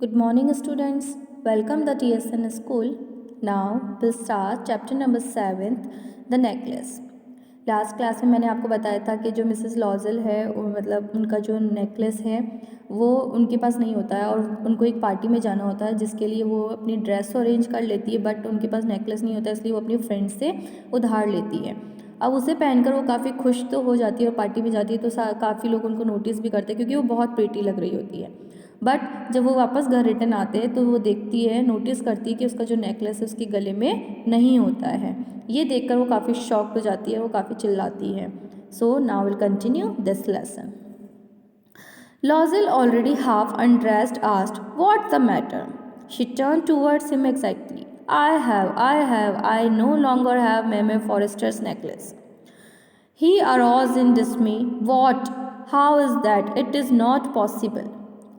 Good morning, students. Welcome the TSN school. Now we'll start chapter number 7th, the necklace. Last class में मैंने आपको बताया था कि जो मिसेस लॉजल है मतलब उनका जो नेकलेस है वो उनके पास नहीं होता है और उनको एक पार्टी में जाना होता है जिसके लिए वो अपनी ड्रेस तो अरेंज कर लेती है, बट उनके पास नेकलेस नहीं होता है, इसलिए वो अपनी फ्रेंड से उधार लेती है। अब उसे पहनकर वो काफ़ी खुश तो हो जाती है और पार्टी में जाती है तो काफ़ी लोग उनको नोटिस भी करते हैं क्योंकि वो बहुत प्रीटी लग रही होती है। बट जब वो वापस घर रिटर्न आते हैं तो वो देखती है, नोटिस करती है कि उसका जो नेकलेस है उसके गले में नहीं होता है। ये देखकर वो काफ़ी शॉक्ड हो जाती है, वो काफ़ी चिल्लाती है। So now will continue this lesson. Lozel, already half undressed, asked, "What's the matter?" She turned towards him excitedly. I no longer have Meme Forrester's necklace. He arose in dismay. What? How is that? It is not possible.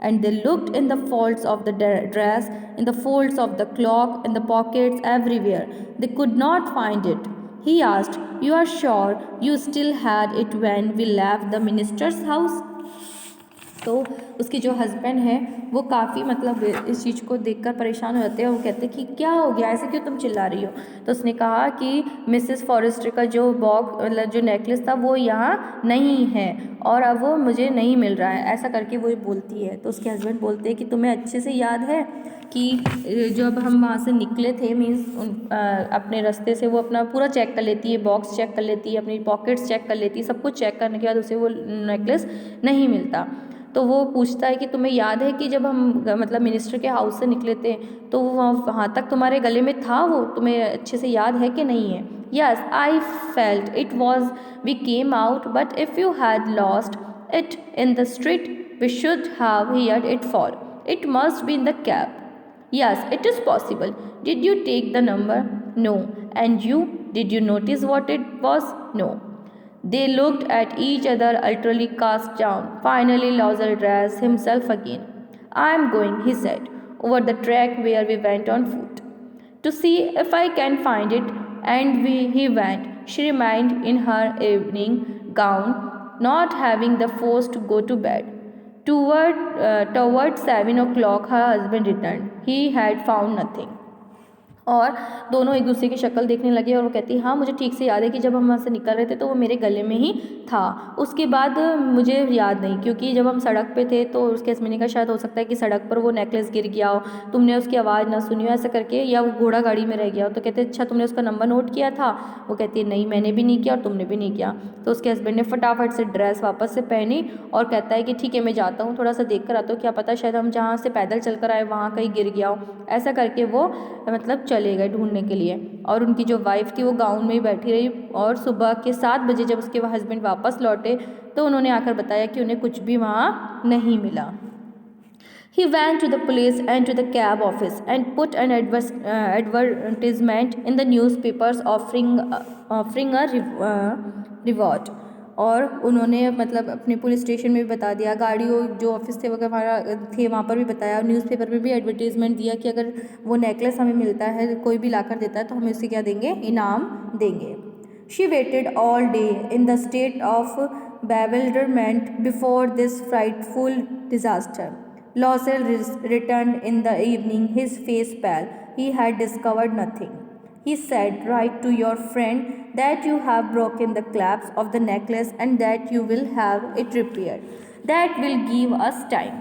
And they looked in the folds of the dress, in the folds of the cloak, in the pockets, everywhere. They could not find it. He asked, "You are sure you still had it when we left the minister's house?" तो उसकी जो husband है वो काफ़ी मतलब इस चीज़ को देखकर परेशान हो जाते हैं और वो कहते हैं कि क्या हो गया, ऐसे क्यों तुम चिल्ला रही हो। तो उसने कहा कि मिसेस फॉरेस्टर का जो मतलब जो नेकलेस था वो यहाँ नहीं है और अब वो मुझे नहीं मिल रहा है, ऐसा करके वो बोलती है। तो उसके हस्बैंड बोलते हैं कि तुम्हें अच्छे से याद है कि जब हम वहाँ से निकले थे मीन्स अपने रास्ते से वो अपना पूरा चेक कर लेती है, बॉक्स चेक कर लेती है, अपनी पॉकेट्स चेक कर लेती है, सब कुछ चेक करने के बाद उसे वो नेकलेस नहीं मिलता। तो वो पूछता है कि तुम्हें याद है कि जब हम मतलब मिनिस्टर के हाउस से निकले थे तो वहाँ तक तुम्हारे गले में था, वो तुम्हें अच्छे से याद है कि नहीं है। Yes I felt it was we came out but if you had lost it in the street we should have heard it fall it must be in the cab. Yes, it is possible. Did you take the number? No. And you? Did you notice what it was? No. They looked at each other, utterly cast down. Finally, Lozel raised himself again. "I am going," he said, "over the track where we went on foot, to see if I can find it." And he went. She remained in her evening gown, not having the force to go to bed. Toward 7 o'clock, her husband returned. He had found nothing. और दोनों एक दूसरे की शक्ल देखने लगे और वो कहती हाँ मुझे ठीक से याद है कि जब हम वहाँ से निकल रहे थे तो वो मेरे गले में ही था, उसके बाद मुझे याद नहीं क्योंकि जब हम सड़क पे थे तो उसके हस्बैंड ने कहा शायद हो सकता है कि सड़क पर वो नेकलेस गिर गया हो, तुमने उसकी आवाज़ ना सुनी हो ऐसा करके, या वो घोड़ा गाड़ी में रह गया हो। तो कहते अच्छा तुमने उसका नंबर नोट किया था? वो कहती है नहीं मैंने भी नहीं किया और तुमने भी नहीं किया। तो उसके हस्बैंड ने फटाफट से ड्रेस वापस से पहनी और कहता है कि ठीक है मैं जाता हूँ, थोड़ा सा देख कर आता हूँ, क्या पता शायद हम जहाँ से पैदल चल कर आए वहाँ कहीं गिर गया हो। ऐसा करके वो मतलब चले गए ढूंढने के लिए और उनकी जो वाइफ थी वो गाउन में ही बैठी रही और सुबह के 7 बजे जब उसके हस्बैंड वापस लौटे तो उन्होंने आकर बताया कि उन्हें कुछ भी वहाँ नहीं मिला। He went to the police and to the cab office and put an advertisement in the newspapers offering a reward. और उन्होंने मतलब अपने पुलिस स्टेशन में भी बता दिया, गाड़ियों जो ऑफिस थे वगैरह थे वहाँ पर भी बताया और न्यूज़पेपर में भी एडवर्टीजमेंट दिया कि अगर वो नेकलेस हमें मिलता है, कोई भी लाकर देता है तो हमें उसे क्या देंगे, इनाम देंगे। She waited all day in the state of bewilderment before this frightful disaster. Loisel returned in the evening, his face pale. He had discovered nothing. He said, "Write to your friend that you have broken the clasp of the necklace and that you will have it repaired. That will give us time."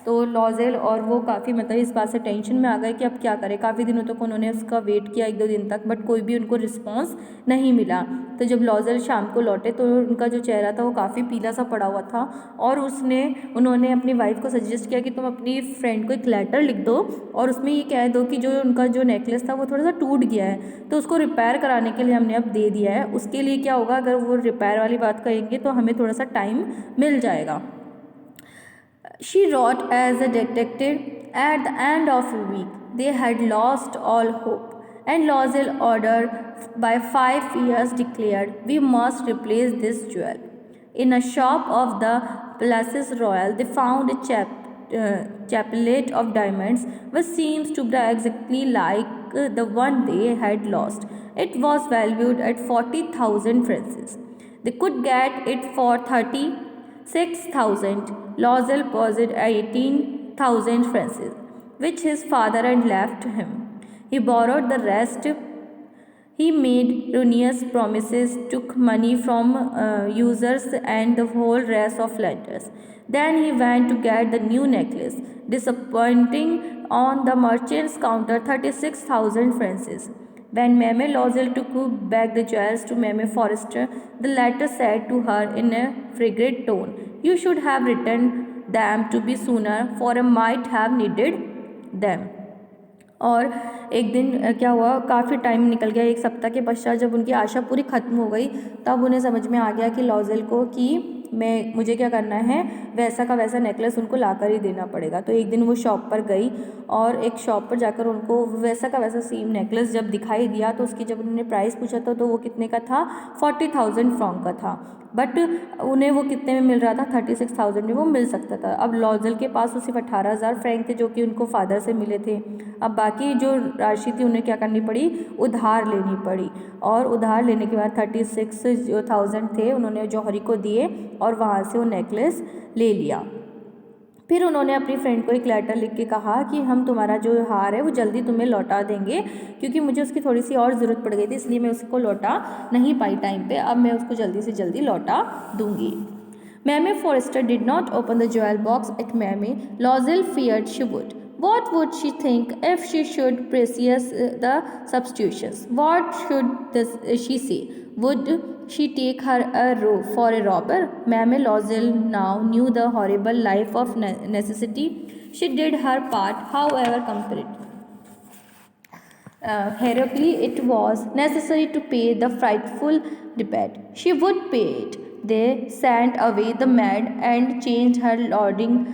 तो लॉजेल और वो काफ़ी मतलब इस बात से tension में आ गए कि अब क्या करें। काफ़ी दिनों तक उन्होंने उसका वेट किया, 1-2 दिन तक, बट कोई भी उनको रिस्पांस नहीं मिला। तो जब लॉजेल शाम को लौटे तो उनका जो चेहरा था वो काफ़ी पीला सा पड़ा हुआ था और उन्होंने अपनी वाइफ को सजेस्ट किया कि तुम अपनी फ्रेंड को एक लेटर लिख दो और उसमें ये कह दो कि जो उनका जो नेकलेस था वो थोड़ा सा टूट गया है तो उसको रिपेयर कराने के लिए हमने अब दे दिया है, उसके लिए क्या होगा अगर वो रिपेयर वाली बात कहेंगे तो हमें थोड़ा सा टाइम मिल जाएगा। She wrote as a detective. At the end of a week, they had lost all hope, and Loisel, ordered by 5 years, declared, "We must replace this jewel." In a shop of the Place Royal, they found a chaplet of diamonds, which seems to be exactly like the one they had lost. It was valued at 40,000 francs. They could get it for 36,000. Loisel posed 18,000 francs. which his father had left him. He borrowed the rest. He made ruinous promises, took money from users and the whole rest of lenders. Then he went to get the new necklace, disappointing on the merchant's counter 36,000 francs. When Mame Loisel took back the jewels to Mame Forrester, the latter said to her in a frigid tone, "You should have returned them to be sooner, for I might have needed them." और एक दिन क्या हुआ, काफ़ी time निकल गया, एक सप्ताह के पश्चात जब उनकी आशा पूरी ख़त्म हो गई तब उन्हें समझ में आ गया कि लॉज़ेल को कि मुझे क्या करना है, वैसा का वैसा नेकलेस उनको ला कर ही देना पड़ेगा। तो एक दिन वो शॉप पर गई और एक शॉप पर जाकर उनको वैसा का वैसा सेम नेकलेस जब दिखाई दिया तो उसकी जब उन्होंने प्राइस पूछा तो वो कितने का था, 40,000 फ्रॉन्क का था। बट उन्हें वो कितने में मिल रहा था, 36,000 में वो मिल सकता था। अब लॉज़ेल के पास वो सिर्फ 18,000 फ्रैंक थे जो कि उनको फादर से मिले थे। अब बाकी जो राशि थी उन्हें क्या करनी पड़ी, उधार लेनी पड़ी। और उधार लेने के बाद 36,000 थे उन्होंने जौहरी को दिए और वहाँ से वो नेकलेस ले लिया। फिर उन्होंने अपनी फ्रेंड को एक लेटर लिख के कहा कि हम तुम्हारा जो हार है वो जल्दी तुम्हें लौटा देंगे, क्योंकि मुझे उसकी थोड़ी सी और ज़रूरत पड़ गई थी, इसलिए मैं उसको लौटा नहीं पाई टाइम पे, अब मैं उसको जल्दी से जल्दी लौटा दूंगी। Mame Forrester did not open the jewel box at Mame. Loisel feared she would. What would she think if she should precious the substitutions? What should she say? Would she take her for a robber? Mame Loisel now knew the horrible life of necessity. She did her part, however complete. Heroically, it was necessary to pay the frightful debt. She would pay it. They sent away the maid and changed her lodging.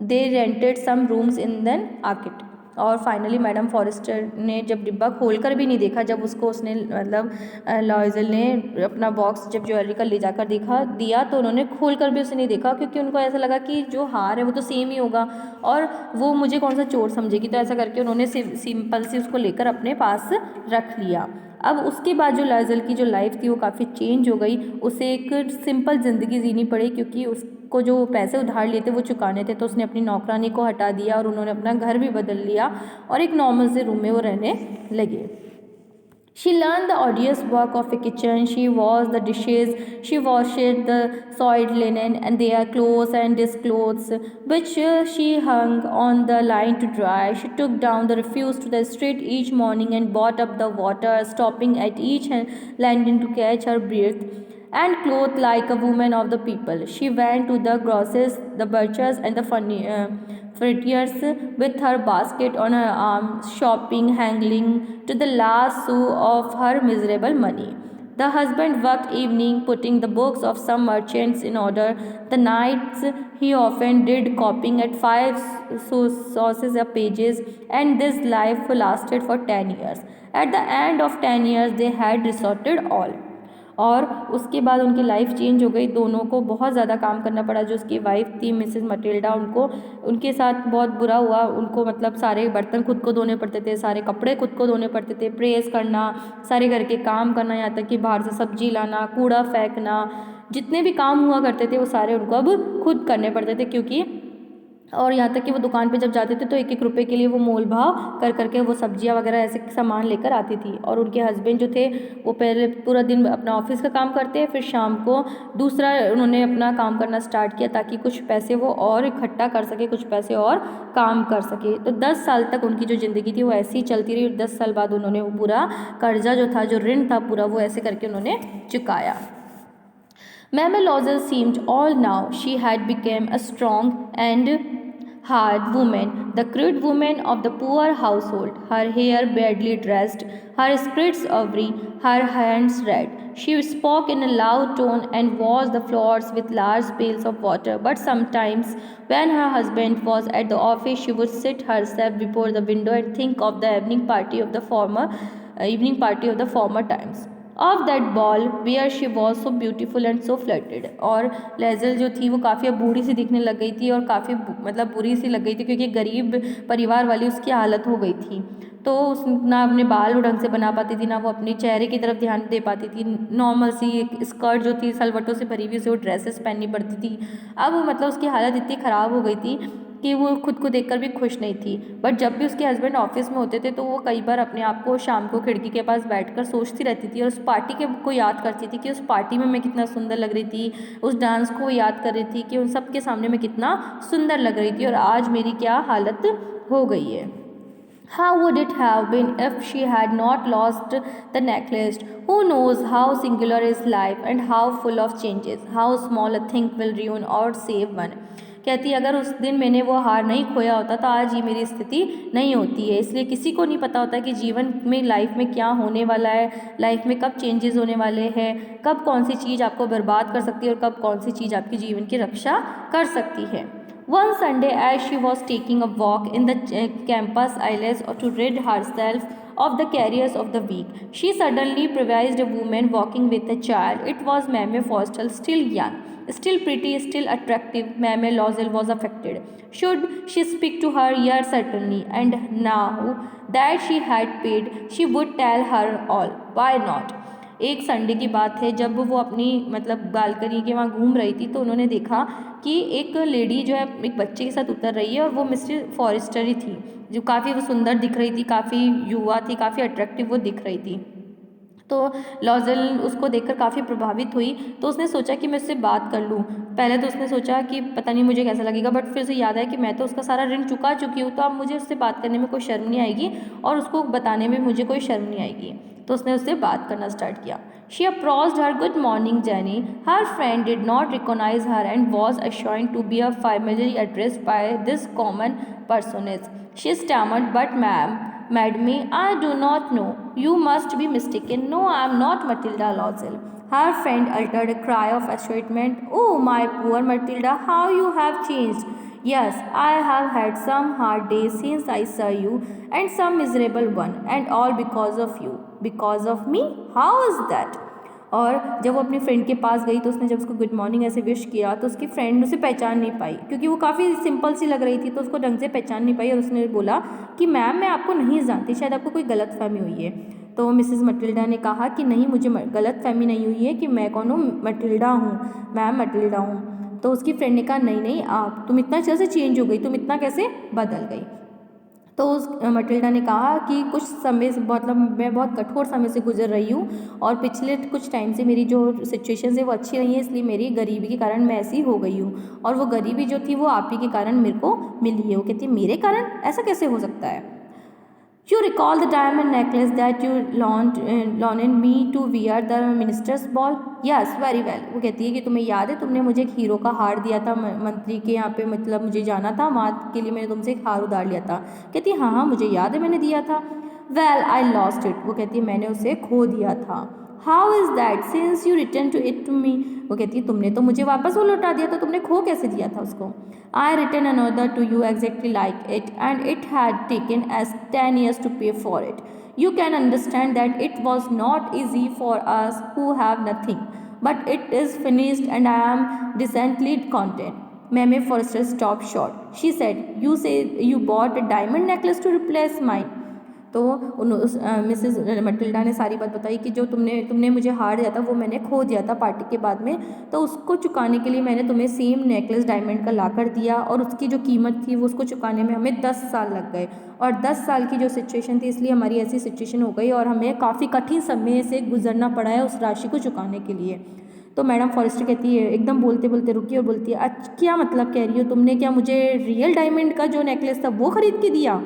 They rented some rooms in an arcade. और finally madam forester ने जब डिब्बा खोलकर भी नहीं देखा, जब उसको उसने मतलब लॉयज़ल ने अपना बॉक्स जब ज्वेलरी का ले जाकर दिया तो उन्होंने खोलकर भी उसे नहीं देखा, क्योंकि उनको ऐसा लगा कि जो हार है वो तो सेम ही होगा और वो मुझे कौन सा चोर समझेगी। तो ऐसा करके उन्होंने सिंपल से उसको लेकर अपने पास रख लिया। अब उसके बाद जो लॉयज़ल की जो लाइफ थी वो काफ़ी चेंज हो गई। उसे एक सिंपल ज़िंदगी जीनी पड़ी, क्योंकि उसको जो पैसे उधार लिए थे वो चुकाने थे। तो उसने अपनी नौकरानी को हटा दिया और उन्होंने अपना घर भी बदल लिया और एक नॉर्मल से रूम में वो रहने लगे। She learned the arduous work of a kitchen. She washed the dishes. She washed the soiled linen and their clothes and disclothes, which she hung on the line to dry. She took down the refuse to the street each morning and bought up the water, stopping at each landing to catch her breath, and clothed like a woman of the people. She went to the grocers, the butchers, and the fruiterers with her basket on her arm, shopping, haggling to the last sou of her miserable money. The husband worked evening, putting the books of some merchants in order. The nights he often did copying at 5 sauces a pages, and this life lasted for 10 years. At the end of 10 years, they had resorted all. और उसके बाद उनकी life change हो गई। दोनों को बहुत ज़्यादा काम करना पड़ा। जो उसकी वाइफ थी मिसेस मटिल्डा, उनके साथ बहुत बुरा हुआ। उनको मतलब सारे बर्तन खुद को धोने पड़ते थे, सारे कपड़े खुद को धोने पड़ते थे, प्रेस करना, सारे घर के काम करना, यहाँ तक कि बाहर से सब्जी लाना, कूड़ा फेंकना, जितने भी काम हुआ करते थे वो सारे उनको अब खुद करने पड़ते थे। क्योंकि और यहाँ तक कि वो दुकान पे जब जाते थे तो 1-1 रुपये के लिए वो मोल भाव कर करके वो सब्जियाँ वगैरह ऐसे सामान लेकर आती थी। और उनके हस्बैंड जो थे वो पहले पूरा दिन अपना ऑफिस का काम करते हैं, फिर शाम को दूसरा उन्होंने अपना काम करना स्टार्ट किया ताकि कुछ पैसे वो और इकट्ठा कर सके, कुछ पैसे और काम कर सके। तो 10 साल तक उनकी जो ज़िंदगी थी वो ऐसे ही चलती रही। 10 साल बाद उन्होंने वो पूरा कर्जा जो था, जो ऋण था पूरा, वो ऐसे करके उन्होंने चुकाया। Mame Loisel seemed all now. She had become a strong and hard woman, the crude woman of the poor household. Her hair badly dressed, her skirts awry, her hands red. She spoke in a loud tone and washed the floors with large pails of water. But sometimes, when her husband was at the office, she would sit herself before the window and think of the evening party of the former times. Of that ball where she was so beautiful and so flirted. और लेज़ल जो थी वो काफ़ी अब बूढ़ी सी दिखने लग गई थी और काफ़ी मतलब बुरी सी लग गई थी, क्योंकि गरीब परिवार वाली उसकी हालत हो गई थी। तो उस ना अपने बाल ढंग से बना पाती थी, ना वो अपने चेहरे की तरफ ध्यान दे पाती थी। नॉर्मल सी एक स्कर्ट जो थी सलवटों से भरी हुई, उसे वो ड्रेसेस पहननी पड़ती थी। अब मतलब उसकी हालत इतनी ख़राब हो गई थी कि वो खुद को देखकर भी खुश नहीं थी। बट जब भी उसके हस्बैंड ऑफिस में होते थे तो वो कई बार अपने आप को शाम को खिड़की के पास बैठकर सोचती रहती थी और उस पार्टी के को याद करती थी कि उस पार्टी में मैं कितना सुंदर लग रही थी, उस डांस को याद कर रही थी कि उन सब के सामने मैं कितना सुंदर लग रही थी और आज मेरी क्या हालत हो गई है। How would it have been if she had not lost the necklace? Who knows how singular is life and how full of changes? How small a thing will ruin or save one? कहती अगर उस दिन मैंने वो हार नहीं खोया होता तो आज ये मेरी स्थिति नहीं होती है। इसलिए किसी को नहीं पता होता कि जीवन में लाइफ में क्या होने वाला है, लाइफ में कब चेंजेस होने वाले हैं, कब कौन सी चीज़ आपको बर्बाद कर सकती है और कब कौन सी चीज़ आपके जीवन की रक्षा कर सकती है। One Sunday, as she was taking a walk in the campus aisles to rid herself of the cares of the week, she suddenly perceived a woman walking with a child. It was Mame Foster, still young, still pretty, still attractive. Mame Lozel was affected. Should she speak to her? Yes, certainly. And now that she had paid, she would tell her all. Why not? एक Sunday की बात है जब वो अपनी मतलब balcony के वहाँ घूम रही थी तो उन्होंने देखा कि एक लेडी जो है एक बच्चे के साथ उतर रही है और वो मिस्टर फॉरेस्टर ही थी, जो काफ़ी वो सुंदर दिख रही थी, काफ़ी युवा थी, काफ़ी अट्रैक्टिव वो दिख रही थी। तो लॉजल उसको देखकर काफ़ी प्रभावित हुई तो उसने सोचा कि मैं उससे बात कर लूँ। पहले तो उसने सोचा कि पता नहीं मुझे कैसा लगेगा, बट फिर उसे याद आया कि मैं तो उसका सारा ऋण चुका चुकी हूँ, तो अब मुझे उससे बात करने में कोई शर्म नहीं आएगी और उसको बताने में मुझे कोई शर्म नहीं आएगी। तो उसने उससे बात करना स्टार्ट किया। She approached her. Good morning, Jenny. Her friend did not recognize her and was assured to be a familiarly addressed by this common personage. She stammered, but madam, I do not know. You must be mistaken. No, I am not Matilda Lozel. Her friend uttered a cry of astonishment. Oh, my poor Matilda, how you have changed. Yes, I have had some hard days since I saw you, and some miserable one, and all because of you. Because of me? How is that? और जब वो अपनी friend के पास गई तो उसने जब उसको गुड मॉर्निंग ऐसे विश किया तो उसकी फ्रेंड उसे पहचान नहीं पाई क्योंकि वो काफ़ी सिंपल सी लग रही थी, तो उसको ढंग से पहचान नहीं पाई और उसने बोला कि मैम मैं आपको नहीं जानती, शायद आपको कोई गलत फहमी हुई है। तो मिसेस मटिल्डा ने कहा कि नहीं, मुझे गलत फहमी नहीं हुई है कि मैं कौन हूँ, मटिल्डा हूँ, मैम मटिल्डा हूँ। तो उसकी फ्रेंड ने कहा नहीं नहीं, आप तुम इतना कैसे चेंज हो गई, तुम इतना कैसे बदल गई। तो उस मटिल्डा ने कहा कि कुछ समय से मतलब मैं बहुत कठोर समय से गुजर रही हूँ और पिछले कुछ टाइम से मेरी जो सिचुएशन है वो अच्छी नहीं है, इसलिए मेरी गरीबी के कारण मैं ऐसी हो गई हूँ और वो गरीबी जो थी वो आप ही के कारण मेरे को मिली है। वो कहती है मेरे कारण, ऐसा कैसे हो सकता है। You recall the diamond necklace that you loaned me to wear the minister's ball? Yes, very well. वो कहती है कि तुम्हें याद है तुमने मुझे एक हीरो का हार दिया था मंत्री के यहाँ पे, मतलब मुझे जाना था वहाँ के लिए, मैंने तुमसे एक हार उधार लिया था। कहती है हाँ हाँ मुझे याद है मैंने दिया था। Well, I lost it. वो कहती है मैंने उसे खो दिया था। How is that since you returned it to me? वो कहती है तुमने तो मुझे वापस वो लौटा दिया, तो तुमने खो कैसे दिया था उसको। I returned another to you exactly like it, and it had taken us 10 years to pay for it. You can understand that it was not easy for us who have nothing, but it is finished and I am decently content. Mame Forrester stopped short. She said, you say you bought a diamond necklace to replace mine. तो Mrs Matilda ने सारी बात बताई कि जो तुमने मुझे हार दिया था वो मैंने खो दिया था पार्टी के बाद में, तो उसको चुकाने के लिए मैंने तुम्हें सेम नेकलेस डायमंड का ला कर दिया और उसकी जो कीमत थी वो उसको चुकाने में हमें 10 साल लग गए और 10 साल की जो सिचुएशन थी इसलिए हमारी ऐसी सिचुएशन हो गई और हमें काफ़ी कठिन समय से गुजरना पड़ा है उस राशि को चुकाने के लिए। तो मैडम फॉरेस्टर कहती है, एकदम बोलते बोलते रुकी और बोलती है अच्छा क्या मतलब कह रही हो तुमने, क्या मुझे रियल डायमंड का जो नेकलेस था वो खरीद के दिया।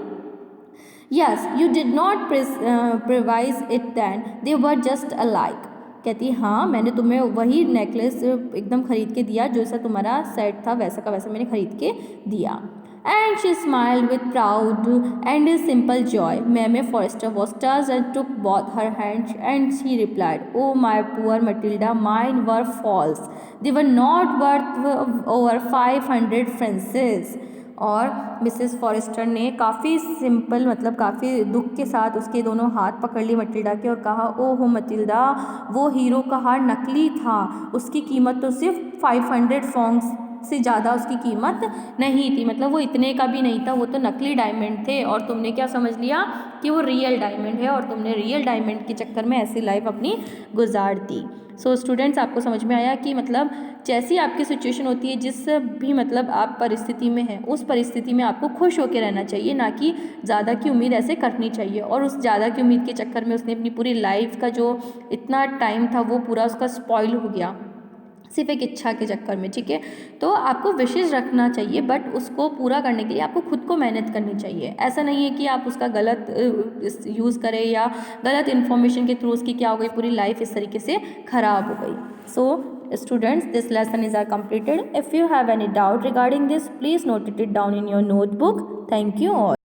Yes, you did not price it then. They were just alike. कहती है हाँ मैंने तुम्हें वही नेकलेस एकदम खरीद के दिया, जैसा तुम्हारा सेट था वैसा का वैसा मैंने खरीद के दिया। And she smiled with proud and simple joy. Mame Forrester was touched and took both her hands and she replied, "Oh my poor Matilda, mine were false. They were not worth over 500 francs." और Mrs forester ने काफ़ी simple मतलब काफ़ी दुख के साथ उसके दोनों हाथ पकड़ लिए मटिल्डा के और कहा, ओह मटिल्डा वो हीरो का हार नकली था, उसकी कीमत तो सिर्फ 500 फ्रांक्स से ज़्यादा उसकी कीमत नहीं थी, मतलब वो इतने का भी नहीं था, वो तो नकली डायमंड थे और तुमने क्या समझ लिया कि वो रियल डायमंड है और तुमने रियल डायमंड के चक्कर में ऐसी लाइफ अपनी गुजार दी। सो स्टूडेंट्स, आपको समझ में आया कि मतलब जैसी आपकी सिचुएशन होती है, जिस भी मतलब आप परिस्थिति में हैं, उस परिस्थिति में आपको खुश होकर रहना चाहिए, ना कि ज़्यादा की उम्मीद ऐसे करनी चाहिए। और उस ज़्यादा की उम्मीद के चक्कर में उसने अपनी पूरी लाइफ का जो इतना टाइम था वो पूरा उसका स्पॉइल हो गया सिर्फ एक इच्छा के चक्कर में, ठीक है। तो आपको विशेष रखना चाहिए, बट उसको पूरा करने के लिए आपको खुद को मेहनत करनी चाहिए। ऐसा नहीं है कि आप उसका गलत यूज़ करें या गलत इन्फॉर्मेशन के थ्रू उसकी क्या हो गई, पूरी लाइफ इस तरीके से ख़राब हो गई। सो students, this lesson is completed. If you have any doubt regarding this, please note it down in your notebook. Thank you all.